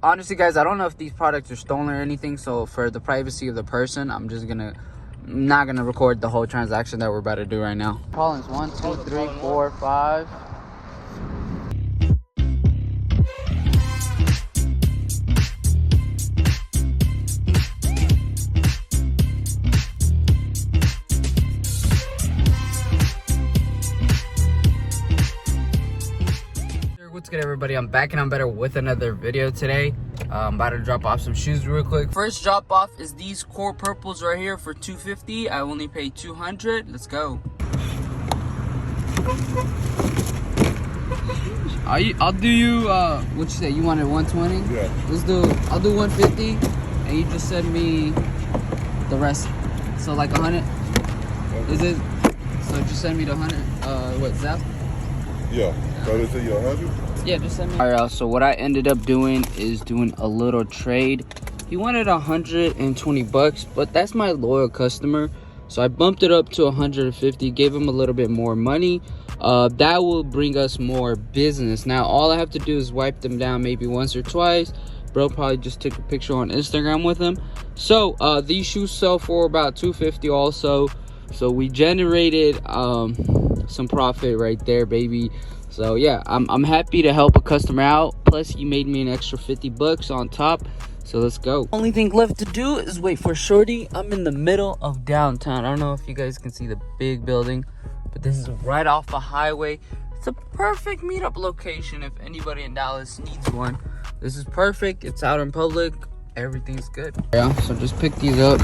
honestly, guys, I don't know if these products are stolen or anything. So for the privacy of the person, I'm not gonna record the whole transaction that we're about to do right now. Collins, 1, 2, 3, 4, 5. What's good, everybody? I'm back and I'm better with another video today. I'm about to drop off some shoes real quick. First drop off is these core purples right here for $250. I only paid $200. Let's go. I'll do you what you say, you wanted 120? Yeah. I'll do 150 and you just send me the rest. So like 100. Is it? So just send me the 100. What, Zap? Yeah. So they say you 100? Yeah, just send me. All right, so what I ended up doing is doing a little trade. He wanted 120 bucks, but that's my loyal customer, so I bumped it up to 150, gave him a little bit more money. That will bring us more business. Now all I have to do is wipe them down maybe once or twice. Bro probably just took a picture on Instagram with him. So these shoes sell for about $250 also, so we generated some profit right there, baby. So yeah, I'm happy to help a customer out. Plus he made me an extra 50 bucks on top. So let's go. Only thing left to do is wait for Shorty. I'm in the middle of downtown. I don't know if you guys can see the big building, but this is right off the highway. It's a perfect meetup location if anybody in Dallas needs one. This is perfect. It's out in public. Everything's good. Yeah, so just pick these up.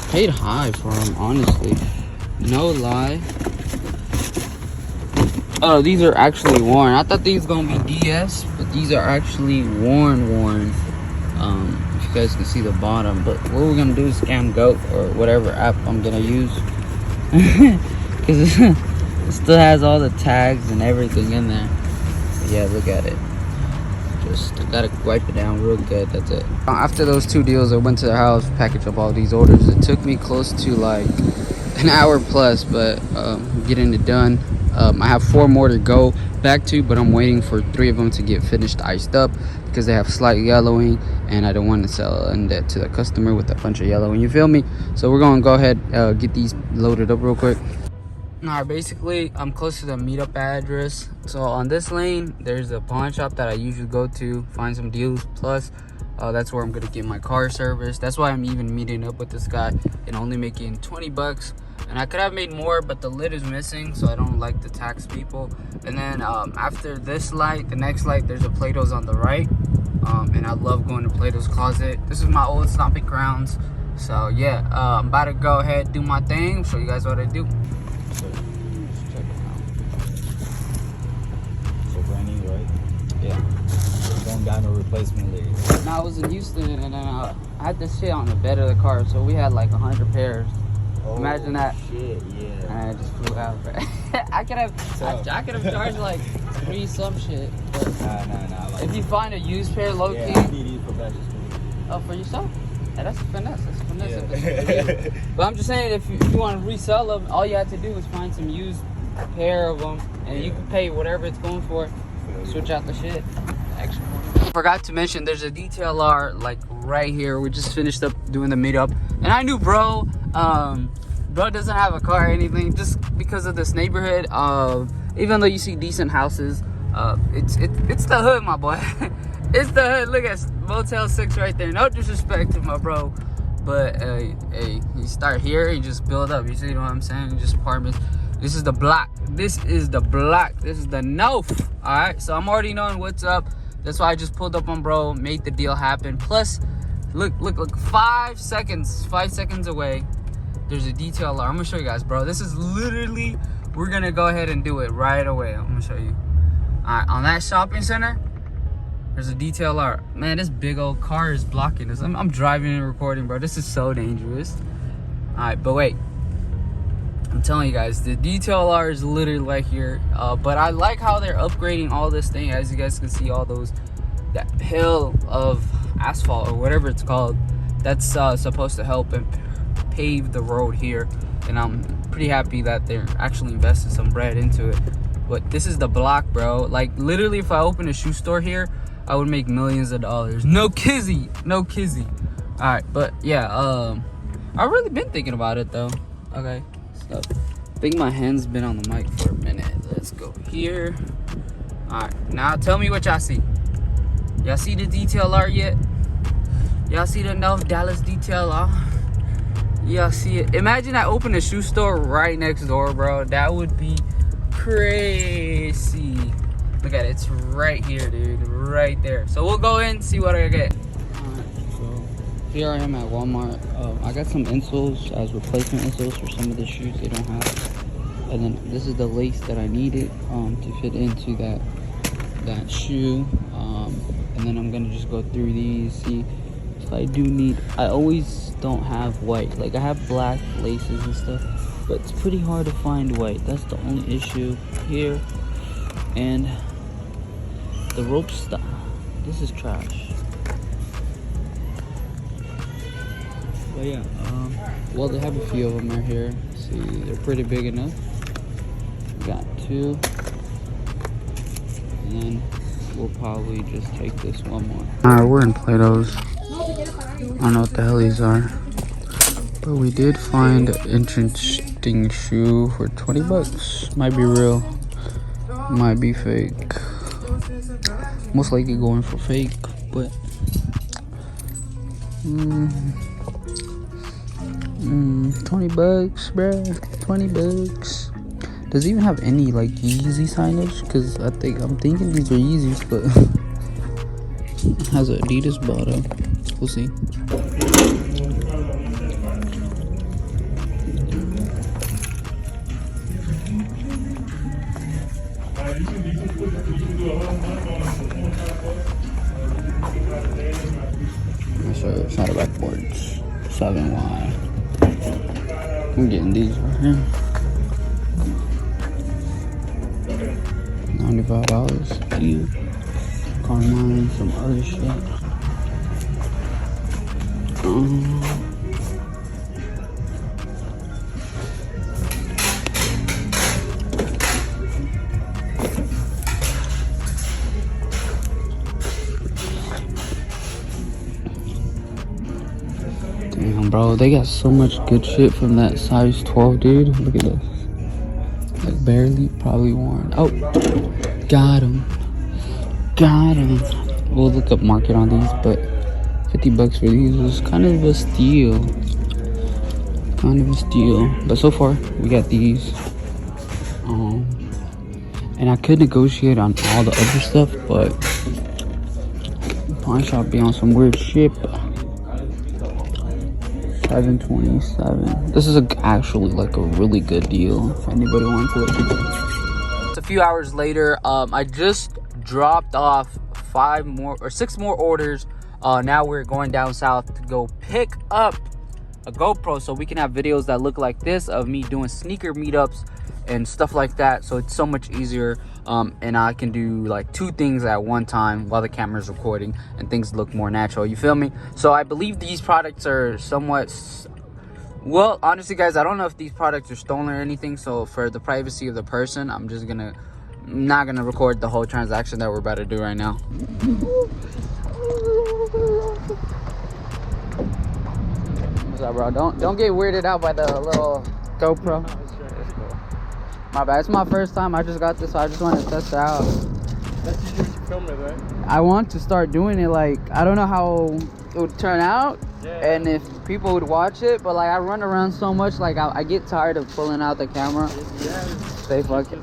Paid high for them, honestly. No lie. Oh, these are actually worn. I thought these were gonna be DS, but these are actually worn. If you guys can see the bottom. But what we're gonna do is scam GOAT or whatever app I'm gonna use, because it still has all the tags and everything in there. But yeah, look at it. Just gotta wipe it down real good. That's it. After those two deals, I went to the house, packaged up all these orders. It took me close to like an hour plus, but getting it done. I have 4 more to go back to, but I'm waiting for 3 of them to get finished iced up because they have slight yellowing, and I don't want to sell that to the customer with a bunch of yellowing, you feel me? So we're gonna go ahead get these loaded up real quick. Alright, basically I'm close to the meetup address. So on this lane there's a pawn shop that I usually go to, find some deals. Plus that's where I'm gonna get my car service. That's why I'm even meeting up with this guy and only making 20 bucks. And I could have made more, but the lid is missing, so I don't like to tax people. And then after this light, the next light, there's a Plato's on the right. And I love going to Plato's Closet. This is my old stomping grounds. So yeah, I'm about to go ahead, do my thing, show you guys what I do. So check it out. So brand new, right? Yeah. So you don't got no replacement legs. Now I was in Houston, and then I had this shit on the bed of the car, so we had like 100 pairs. Oh, imagine that. Shit, yeah. And I just flew out, bro. I could have charged like 3 some shit. But Nah. Like if you find a used pair low key. Yeah, I need these professionals. Oh, for yourself? Yeah, that's a finesse. That's a finesse. Yeah. But I'm just saying, if you want to resell them, all you have to do is find some used pair of them, and you can pay whatever it's going for. Switch out the shit. Extra. I forgot to mention, there's a DTLR like right here. We just finished up doing the meetup, and I knew bro doesn't have a car or anything, just because of this neighborhood. Even though you see decent houses, it's the hood, my boy. It's the hood. Look at Motel 6 right there. No disrespect to my bro, but hey, you start here, you just build up. You see what I'm saying? Just apartments. This is the block. This is the block. This is the north. All right, so I'm already knowing what's up. That's why I just pulled up on bro, made the deal happen. Plus, look, 5 seconds away, there's a DTLR. I'm gonna show you guys, bro. This is literally, we're gonna go ahead and do it right away. I'm gonna show you. All right, on that shopping center, there's a DTLR. Man, this big old car is blocking us. I'm driving and recording, bro. This is so dangerous. All right, but wait. I'm telling you guys, the DTLR is literally right here. But I like how they're upgrading all this thing. As you guys can see, all that hill of asphalt or whatever it's called, that's supposed to help and pave the road here. And I'm pretty happy that they're actually investing some bread into it. But this is the block, bro. Like literally, if I open a shoe store here, I would make millions of dollars. No kizzy. No kizzy. Alright, but yeah, I've really been thinking about it though. Okay, so I think my hand's been on the mic for a minute. Let's go here. Alright, now tell me what y'all see. Y'all see the detail art yet? Y'all see the North Dallas detail art? Y'all see it? Imagine I open a shoe store right next door, bro. That would be crazy. Look at it, it's right here, dude, right there. So we'll go in, see what I get. Alright, so here I am at Walmart. I got some insoles as replacement insoles for some of the shoes they don't have. And then this is the lace that I needed to fit into that shoe. And then I'm gonna just go through these, see if I do need. I always don't have white. Like I have black laces and stuff, but it's pretty hard to find white. That's the only issue here. And the rope stop. This is trash. But yeah, well, they have a few of them right here. See, they're pretty big enough. Got two. And then we'll probably just take this one more. Alright, we're in Plato's. I don't know what the hell these are. But we did find an interesting shoe for 20 bucks. Might be real. Might be fake. Most likely going for fake, but 20 bucks, bruh. 20 bucks. Does it even have any like Yeezy signage? Cause I'm thinking these are Yeezys, but it has an Adidas bottom. We'll see. So it's not a backboards. 7Y. I'm getting these right here. $95. Ew. Carmine, some other shit. Damn, bro, they got so much good shit from that size 12, dude. Look at this. Like barely, probably worn. Oh, got him. Got him. We'll look up market on these, but 50 bucks for these was kind of a steal. Kind of a steal. But so far, we got these. And I could negotiate on all the other stuff, but pawn shop be on some weird shit. 727. This is actually like a really good deal if anybody wants it. It's a few hours later. I just dropped off 6 more orders. Now we're going down south to go pick up a GoPro so we can have videos that look like this of me doing sneaker meetups and stuff like that. So it's so much easier, and I can do like 2 things at one time while the camera's recording and things look more natural. You feel me? So I believe these products are somewhat, well, honestly guys, I don't know if these products are stolen or anything. So for the privacy of the person, I'm not gonna record the whole transaction that we're about to do right now. What's up, bro? Don't get weirded out by the little GoPro. My bad. It's my first time. I just got this, so I just want to test it out. That's usually what you film it, right? I want to start doing it. Like, I don't know how it would turn out, and if people would watch it, but like I run around so much, like I get tired of pulling out the camera. Stay fucking.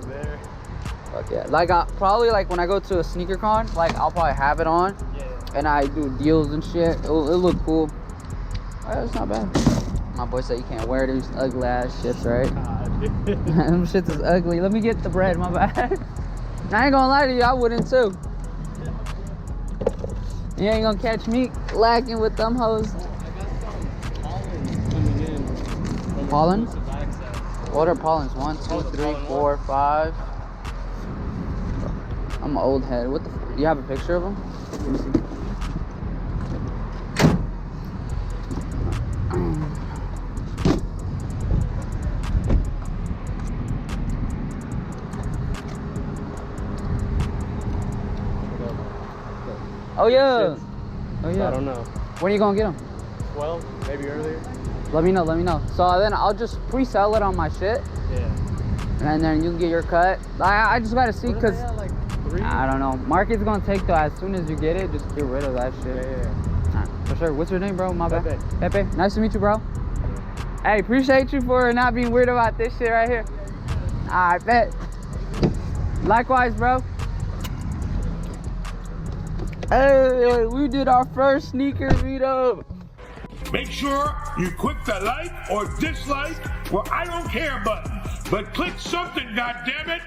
Fuck yeah. Like probably like when I go to a sneaker con, like I'll probably have it on, and I do deals and shit. It'll look cool. Oh, it's not bad. My boy said you can't wear these ugly ass shits, right? Them shits is ugly. Let me get the bread, my bad. I ain't gonna lie to you, I wouldn't too. You ain't gonna catch me lacking with them hoes. I got some pollens coming in. Pollen? What are pollens? 1, 2, 3, 4, 5. I'm an old head. What the? Do you have a picture of them? Let me see. yeah. Shit. Oh So yeah. I don't know. When are you gonna get them? 12, maybe earlier. Let me know. So then I'll just pre-sell it on my shit, Yeah. and then you can get your cut. I just gotta see, What are cause they at, like 3? I don't know. Market's gonna take though. As soon as you get it, just get rid of that shit. Yeah. Alright, for sure. What's your name, bro? My bad. Pepe. Pepe. Nice to meet you, bro. Hey, appreciate you for not being weird about this shit right here. Alright, bet. Likewise, bro. Hey, we did our first sneaker meetup. Make sure you click the like or dislike or I don't care button, but click something, goddammit.